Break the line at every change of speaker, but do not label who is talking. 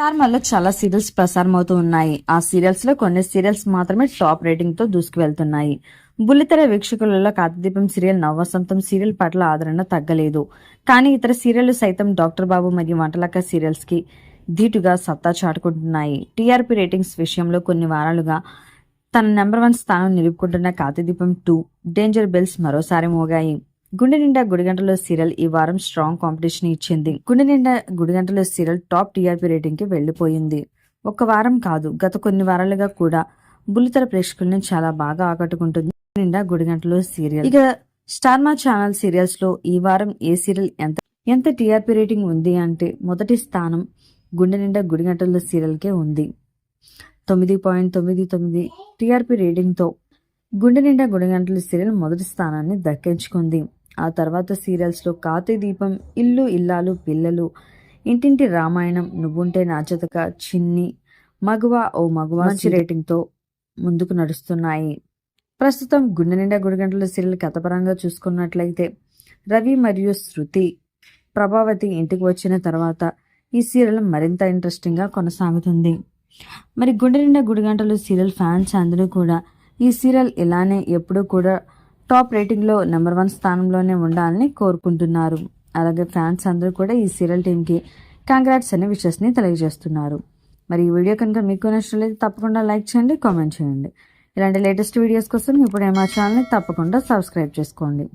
స్టార్మాలో చాలా సీరియల్స్ ప్రసారం అవుతూ ఉన్నాయి. ఆ సీరియల్స్ లో కొన్ని సీరియల్స్ మాత్రమే టాప్ రేటింగ్ తో దూసుకువెళ్తున్నాయి. బుల్లితెర వీక్షకులలో కార్తీదీపం సీరియల్, నవవసంతం సీరియల్ పట్ల ఆదరణ తగ్గలేదు. కానీ ఇతర సీరియళ్లు సైతం డాక్టర్ బాబు మరియు వంటలక్క సీరియల్స్ కి ధీటుగా సత్తా చాటుకుంటున్నాయి. టీఆర్పీ రేటింగ్స్ విషయంలో కొన్ని వారాలుగా తన నెంబర్ 1 స్థానం నిలుపుకుంటున్న కార్తీదీపం 2, డేంజర్ బెల్స్ మరోసారి మోగాయి. గుండె నిండా గుడిగంటలో సీరియల్ ఈ వారం స్ట్రాంగ్ కాంపిటీషన్ ఇచ్చింది. గుండె నిండా గుడిగంటలో సీరియల్ టాప్ టీఆర్పీ రేటింగ్ కి వెళ్లిపోయింది. ఒక్క వారం కాదు, గత కొన్ని వారాలుగా కూడా బుల్లితెర ప్రేక్షకుల్ని చాలా బాగా ఆకట్టుకుంటుంది నిండా గుడిగంటలో సీరియల్. ఇక స్టార్మా ఛానల్ సీరియల్స్ లో ఈ వారం ఏ సీరియల్ ఎంత టీఆర్పీ రేటింగ్ ఉంది అంటే మొదటి స్థానం గుండె నిండా గుడిగంటలో సీరియల్ కే ఉంది. 9.99 టీఆర్పీ రేటింగ్ తో గుండె నిండా గుడిగంటల సీరియల్ మొదటి స్థానాన్ని దక్కించుకుంది. ఆ తర్వాత సీరియల్స్ లో కార్తీదీపం, ఇల్లు ఇల్లాలు పిల్లలు, ఇంటింటి రామాయణం, నువ్వుంటే నా జతక, చిన్ని, మగువ ఓ మగువ మంచి రేటింగ్ తో ముందుకు నడుస్తున్నాయి. ప్రస్తుతం గుండె నిండా గుడిగంటల సీరియల్ కథపరంగా చూసుకున్నట్లయితే రవి మరియు శృతి, ప్రభావతి ఇంటికి వచ్చిన తర్వాత ఈ సీరియల్ మరింత ఇంట్రెస్టింగ్ గా కొనసాగుతుంది. మరి గుండె నిండా గుడిగంటలు సీరియల్ ఫ్యాన్స్ అందరూ కూడా ఈ సీరియల్ ఇలానే ఎప్పుడూ కూడా టాప్ రేటింగ్ లో నెంబర్ 1 స్థానంలోనే ఉండాలని కోరుకుంటున్నారు. అలాగే ఫ్యాన్స్ అందరూ కూడా ఈ సీరియల్ టీమ్ కి కంగ్రాట్స్ అనే విషెస్ ని తెలియజేస్తున్నారు. మరి ఈ వీడియో కనుక మీకు నచ్చినట్లయితే తప్పకుండా లైక్ చేయండి, కామెంట్ చేయండి. ఇలాంటి లేటెస్ట్ వీడియోస్ కోసం ఇప్పుడే మా ఛానల్ ని తప్పకుండా సబ్స్క్రైబ్ చేసుకోండి.